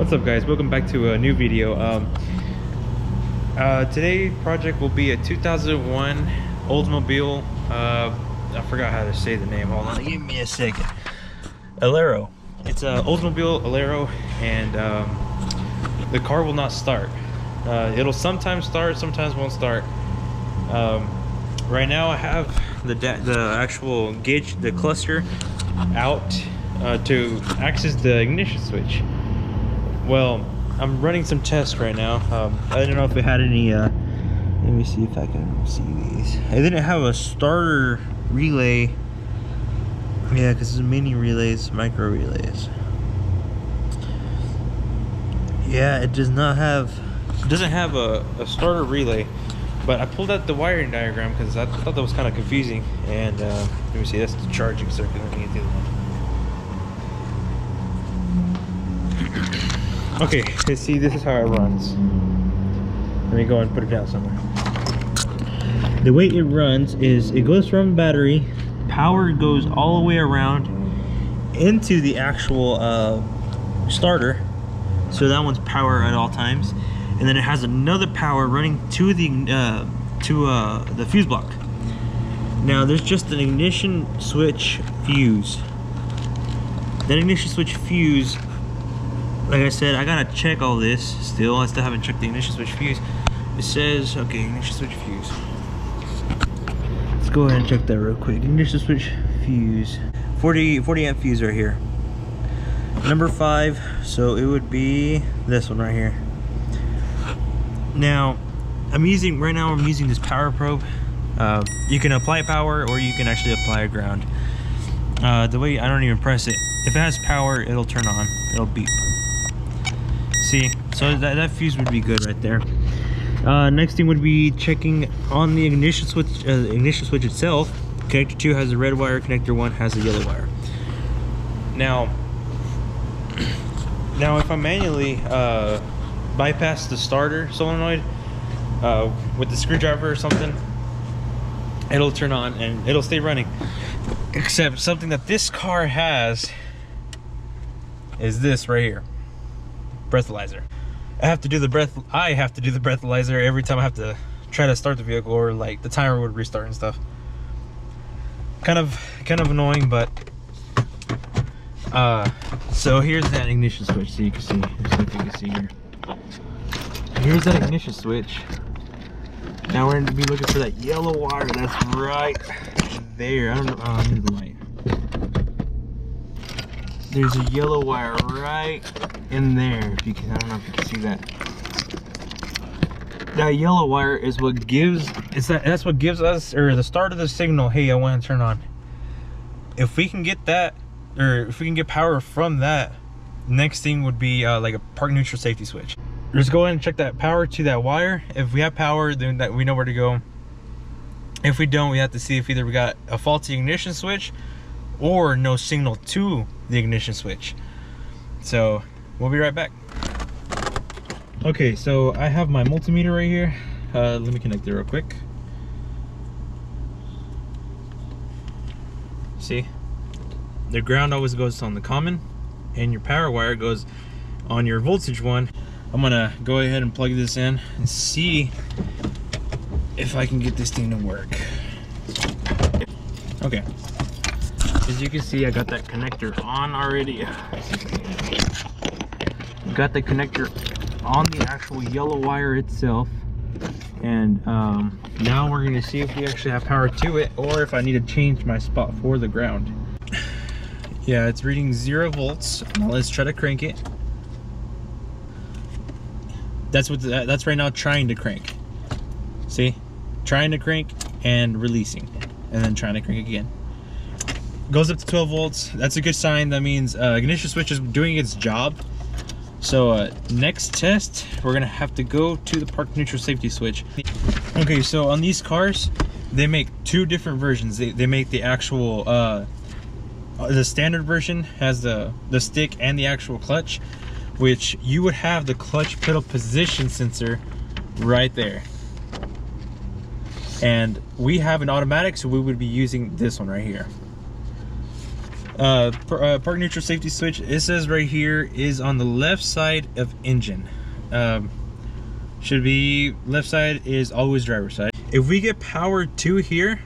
What's up, guys? Welcome back to a new video. Today's project will be a 2001 Oldsmobile, I forgot how to say the name. Hold on, give me a second. Alero. It's a Oldsmobile Alero, and the car will not start. It'll sometimes start, sometimes won't start. Right now I have the actual gauge, the cluster out to access the ignition switch. Well, I'm running some tests right now. I don't know if it had any let me see if I can see these. I didn't have a starter relay. Yeah, because it's mini relays, micro relays. Yeah, it doesn't have a starter relay. But I pulled out the wiring diagram because I thought that was kind of confusing. And let me see, that's the charging circuit. Let me get the other one. Okay, let's see, this is how it runs. Let me go and put it down somewhere. The way it runs is it goes from the battery, power goes all the way around into the actual starter. So that one's power at all times. And then it has another power running to the fuse block. Now there's just an ignition switch fuse. That ignition switch fuse, like I said, I gotta check all this still. I still haven't checked the ignition switch fuse. It says, okay, ignition switch fuse. Let's go ahead and check that real quick. Ignition switch fuse. 40 amp fuse right here. Number 5, so it would be this one right here. Now, I'm using this power probe. You can apply power or you can actually apply a ground. The way, I don't even press it. If it has power, it'll turn on. It'll beep. See, so that fuse would be good right there. Next thing would be checking on the ignition switch itself. Connector 2 has a red wire, connector 1 has a yellow wire. Now if I manually bypass the starter solenoid with the screwdriver or something, it'll turn on and it'll stay running. Except something that this car has is this right here. Breathalyzer. I have to do the breathalyzer every time I have to try to start the vehicle, or like the timer would restart and stuff. Kind of annoying, but so here's that ignition switch. So you can see, if you can see here. Here's that ignition switch. Now we're going to be looking for that yellow wire that's right there. I don't know. I need the light. There's a yellow wire right in there. If you can, I don't know if you can see that. That yellow wire is what gives. That's what gives us, or the start of the signal. Hey, I want to turn on. If we can get that, or if we can get power from that, next thing would be like a park neutral safety switch. Just go ahead and check that power to that wire. If we have power, then that we know where to go. If we don't, we have to see if either we got a faulty ignition switch or no signal to the ignition switch. So we'll be right back. Okay, so I have my multimeter right here. Let me connect it real quick. See, the ground always goes on the common, and your power wire goes on your voltage one. I'm gonna go ahead and plug this in and see if I can get this thing to work. Okay, as you can see, I got that connector on already. Got the connector on the actual yellow wire itself, and now we're gonna see if we actually have power to it, or if I need to change my spot for the ground. Yeah, it's reading 0 volts. Now let's try to crank it. That's right now trying to crank. See, trying to crank and releasing, and then trying to crank again. Goes up to 12 volts. That's a good sign. That means ignition switch is doing its job. So next test, we're gonna have to go to the park neutral safety switch. Okay, so on these cars, they make 2 different versions. They make the actual the standard version has the stick and the actual clutch, which you would have the clutch pedal position sensor right there. And we have an automatic, so we would be using this one right here. Park neutral safety switch, it says right here, is on the left side of engine. Should be left side is always driver's side. If we get power to here,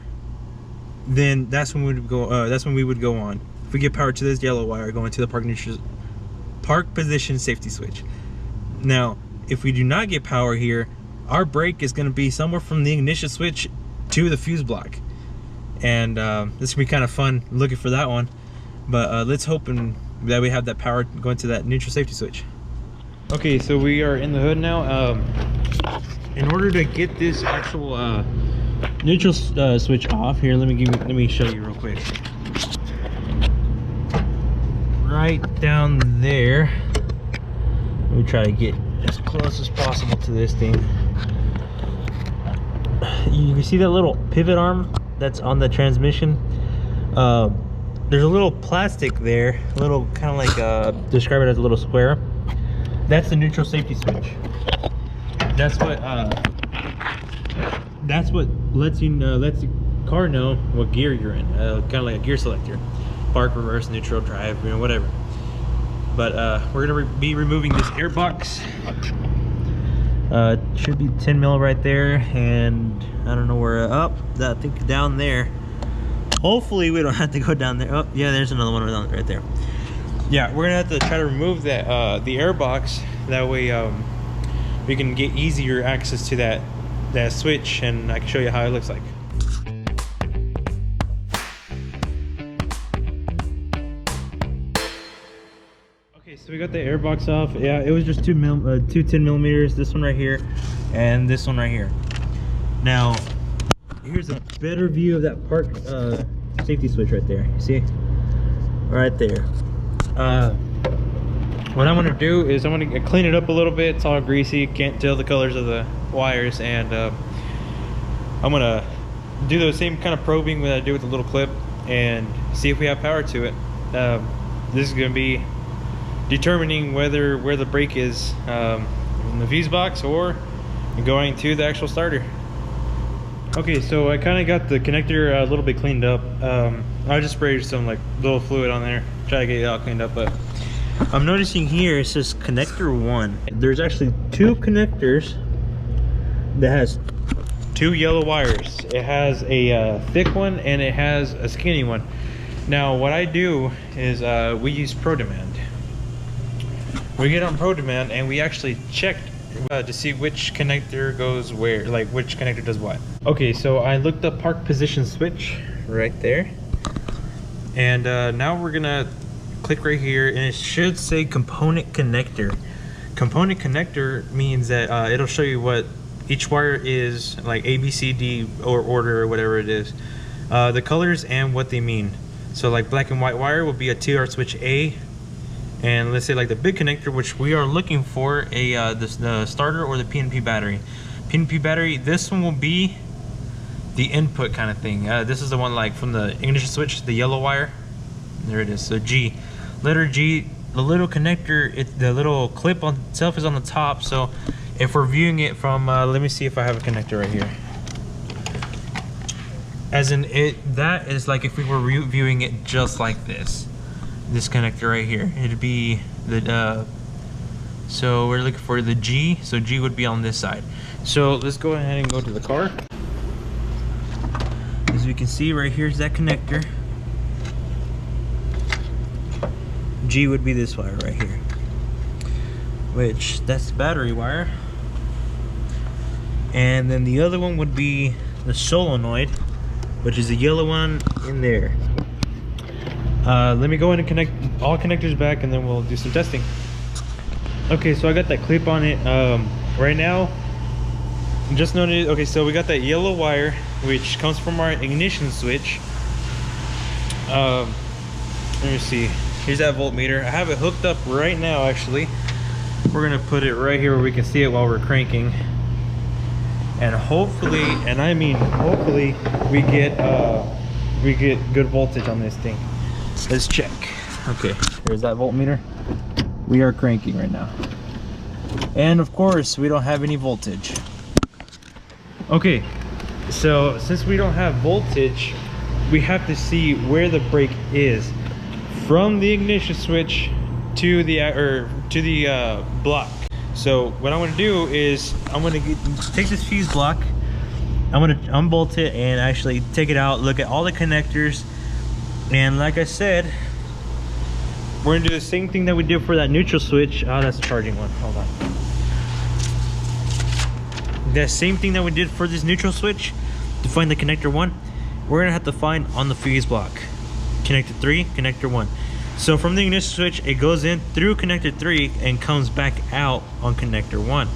then that's when we would go. That's when we would go on. If we get power to this yellow wire, going to the park position safety switch. Now, if we do not get power here, our brake is going to be somewhere from the ignition switch to the fuse block, and this will be kind of fun looking for that one. But let's hope that we have that power going to that neutral safety switch. Okay, so we are in the hood now. In order to get this actual neutral switch off here, let me show you real quick. Right down there. Let me try to get as close as possible to this thing. You can see that little pivot arm that's on the transmission. There's a little plastic there, a little kind of like describe it as a little square. That's the neutral safety switch. That's what lets the car know what gear you're in. Kind of like a gear selector, park, reverse, neutral, drive, you know, whatever. But we're gonna be removing this air box. Should be 10 mil right there, and I don't know where up. I think down there. Hopefully we don't have to go down there. Oh yeah, there's another one right there. Yeah, we're gonna have to try to remove that the air box. That way we can get easier access to that switch, and I can show you how it looks like. Okay, so we got the air box off. Yeah, it was just two 10 millimeters. This one right here, and this one right here. Now, here's a better view of that park safety switch right there. You see, right there. What I'm gonna do is I'm gonna clean it up a little bit. It's all greasy, can't tell the colors of the wires, and I'm gonna do the same kind of probing that I do with the little clip and see if we have power to it. This is gonna be determining where the brake is in the fuse box or going to the actual starter. Okay, so I kind of got the connector a little bit cleaned up. I just sprayed some like little fluid on there, try to get it all cleaned up. But I'm noticing here it says connector 1. There's actually 2 connectors that has 2 yellow wires. It has a thick one and it has a skinny one. Now what I do is we use ProDemand. We get on ProDemand and we actually checked to see which connector goes where, like which connector does what. Okay, so I looked up park position switch right there, and now we're gonna click right here, and it should say component connector. Component connector means that it'll show you what each wire is, like A, B, C, D, or order, or whatever it is, the colors and what they mean. So like black and white wire will be a TR switch A, and let's say like the big connector, which we are looking for, the starter or the PNP battery. PNP battery, this one will be the input kind of thing. This is the one like from the ignition switch, the yellow wire. There it is. So G, letter G, the little connector, the little clip on itself is on the top. So if we're viewing it from, let me see if I have a connector right here. As in that is like if we were viewing it just like this. This connector right here, it'd be the so we're looking for the G, so G would be on this side. So let's go ahead and go to the car. As we can see right here is that connector. G would be this wire right here, which that's the battery wire, and then the other one would be the solenoid, which is the yellow one in there. Let me go in and connect all connectors back, and then we'll do some testing. Okay, so I got that clip on it. Right now, just noted. Okay, so we got that yellow wire, which comes from our ignition switch. Let me see. Here's that voltmeter. I have it hooked up right now. Actually, we're gonna put it right here where we can see it while we're cranking, and hopefully, and I mean hopefully, we get good voltage on this thing. Let's check. Okay, here's that voltmeter. We are cranking right now, and of course we don't have any voltage. Okay, so since we don't have voltage, we have to see where the brake is. from the ignition switch to the block. So what I'm going to do is I'm going to take this fuse block, I'm going to unbolt it and actually take it out, look at all the connectors, and like I said, we're going to do the same thing that we did for that neutral switch. Oh, that's the charging one. Hold on. The same thing that we did for this neutral switch to find the connector 1, we're going to have to find on the fuse block. Connector 3, connector 1. So from the ignition switch, it goes in through connector 3 and comes back out on connector 1.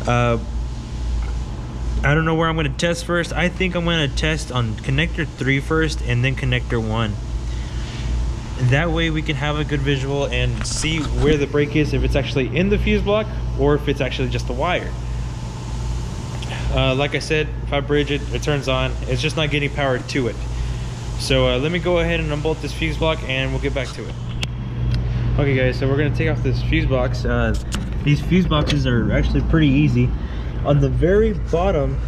I don't know where I'm going to test first. I think I'm going to test on connector 3 first and then connector 1. That way we can have a good visual and see where the break is, if it's actually in the fuse block or if it's actually just the wire. Like I said, if I bridge it, it turns on. It's just not getting power to it. So let me go ahead and unbolt this fuse block and we'll get back to it. Okay guys, so we're going to take off this fuse box. These fuse boxes are actually pretty easy. On the very bottom,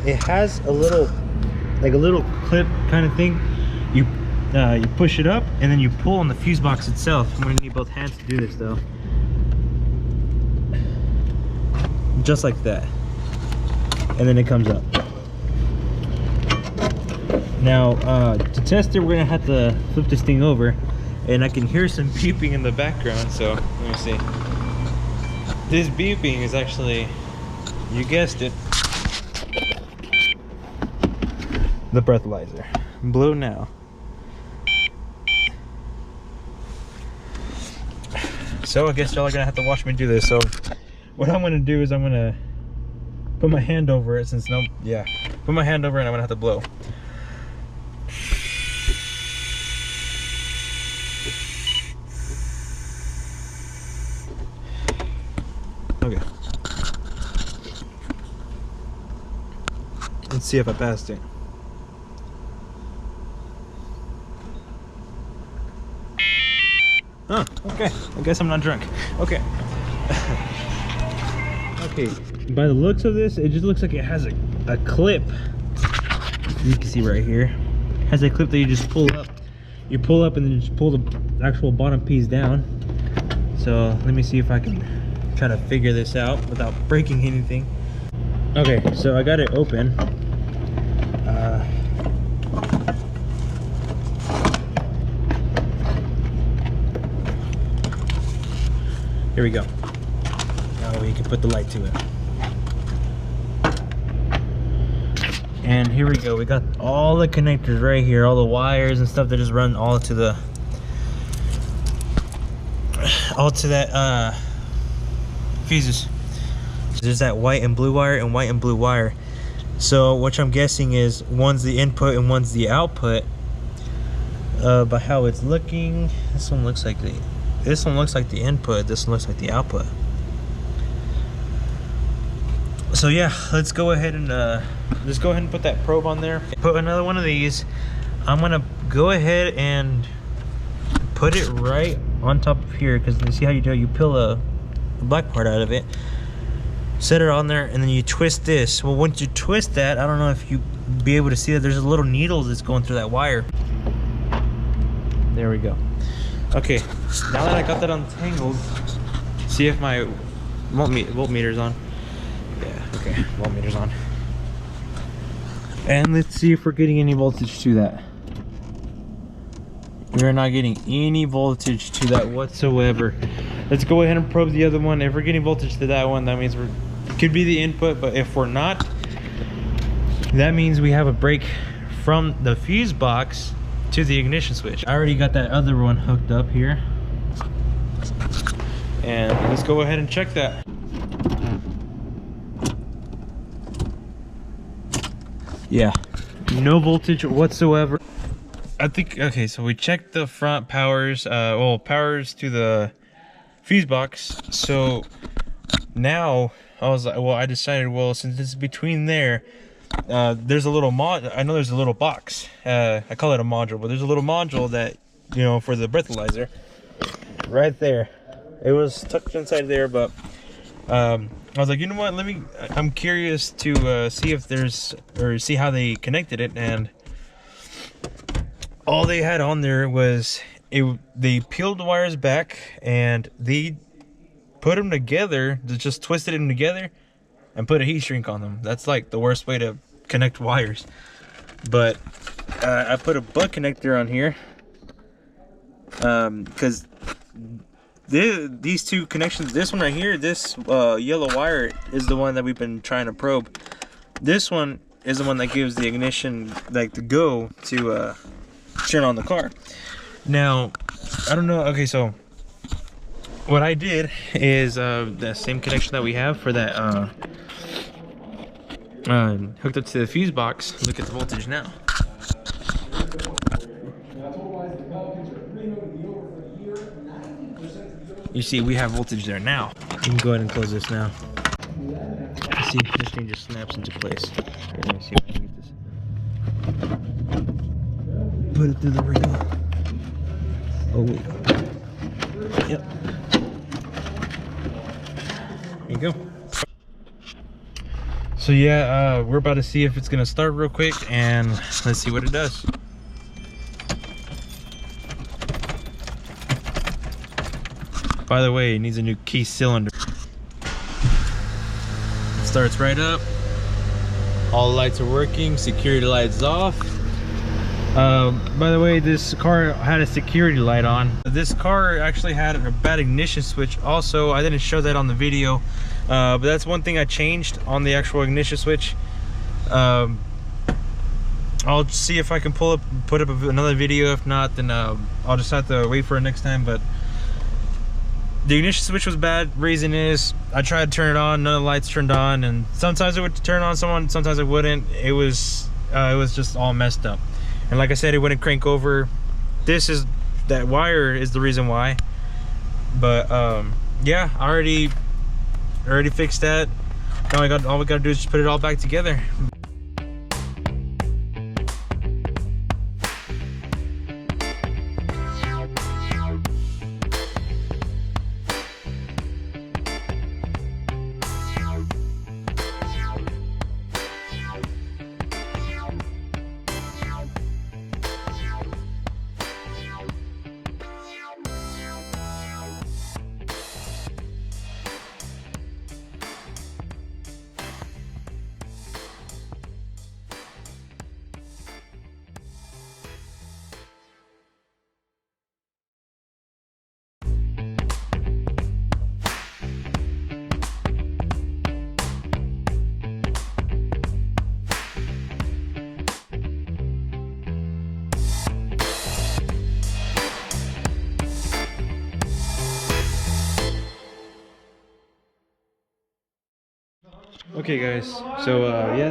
it has a little clip kind of thing. You push it up and then you pull on the fuse box itself. I'm going to need both hands to do this though. Just like that. And then it comes up. Now, to test it, we're gonna have to flip this thing over, and I can hear some beeping in the background. So let me see. This beeping is actually, you guessed it, the breathalyzer. Blue now. So I guess y'all are gonna have to watch me do this. So what I'm gonna do is I'm gonna put my hand over it, since put my hand over it and I'm gonna have to blow. Okay. Let's see if I passed it. Oh, okay. I guess I'm not drunk. Okay. Okay, by the looks of this, it just looks like it has a clip. You can see right here. It has a clip that you just pull up. You pull up and then you just pull the actual bottom piece down. So let me see if I can try to figure this out without breaking anything. Okay, so I got it open. Here we go. Now we can put the light to it. And here we go. We got all the connectors right here, all the wires and stuff that just run all to that fuses. There's that white and blue wire and white and blue wire. So what I'm guessing is one's the input and one's the output. By how it's looking, this one looks like the input, this one looks like the output. So yeah, let's go ahead and put that probe on there. Put another one of these. I'm gonna go ahead and put it right on top of here, because you see how you do it, you peel the black part out of it, set it on there, and then you twist this. Well, once you twist that, I don't know if you be able to see that there's a little needle that's going through that wire. There we go. Okay, now that I got that untangled, see if my voltmeter's on. Yeah, okay, voltmeter's on. And let's see if we're getting any voltage to that. We're not getting any voltage to that whatsoever. Let's go ahead and probe the other one. If we're getting voltage to that one, that means it could be the input, but if we're not, that means we have a break from the fuse box to the ignition switch. I already got that other one hooked up here. And let's go ahead and check that. Yeah, no voltage whatsoever. I think, okay, so we checked the front powers, powers to the fuse box. So now I was like, well, I decided, well, since it's between there, there's a little I know there's a little box. I call it a module, but there's a little module that, you know, for the breathalyzer right there. It was tucked inside there, but I was like, you know what, I'm curious to see if see how they connected it, and all they had on there was they peeled the wires back and they put them together, just twisted them together and put a heat shrink on them. That's like the worst way to connect wires. But I put a butt connector on here because these two connections, this one right here, this yellow wire is the one that we've been trying to probe. This one is the one that gives the ignition, like the go to turn on the car. Now, I don't know. Okay, so what I did is the same connection that we have for that hooked up to the fuse box. Look at the voltage now. You see, we have voltage there now. You can go ahead and close this now. See, this thing just snaps into place. Here, let me see if I can get this. Put it through the ring. Oh, wait. Yep. There you go. So yeah, we're about to see if it's gonna start real quick, and let's see what it does. By the way, it needs a new key cylinder. It starts right up. All the lights are working. Security lights off. By the way, this car had a security light on. This car actually had a bad ignition switch also. I didn't show that on the video, but that's one thing I changed on the actual ignition switch. I'll see if I can put up another video. If not, then I'll just have to wait for it next time. But the ignition switch was bad. Reason is I tried to turn it on, none of the lights turned on, and sometimes it would turn on someone, sometimes it wouldn't. It was just all messed up. And like I said, it wouldn't crank over. That wire is the reason why. But yeah, I already fixed that. Now all we gotta do is just put it all back together. Okay guys, so yeah,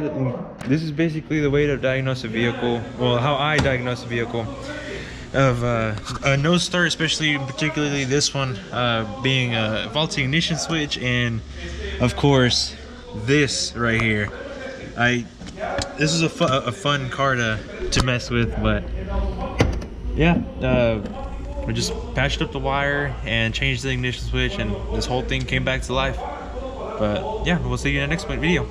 this is basically the way to diagnose a vehicle. Well, how I diagnose a vehicle of a no start, especially particularly this one being a faulty ignition switch, and of course this right here. This is a fun car to mess with, but yeah, we just patched up the wire and changed the ignition switch, and this whole thing came back to life. But yeah, we'll see you in the next video.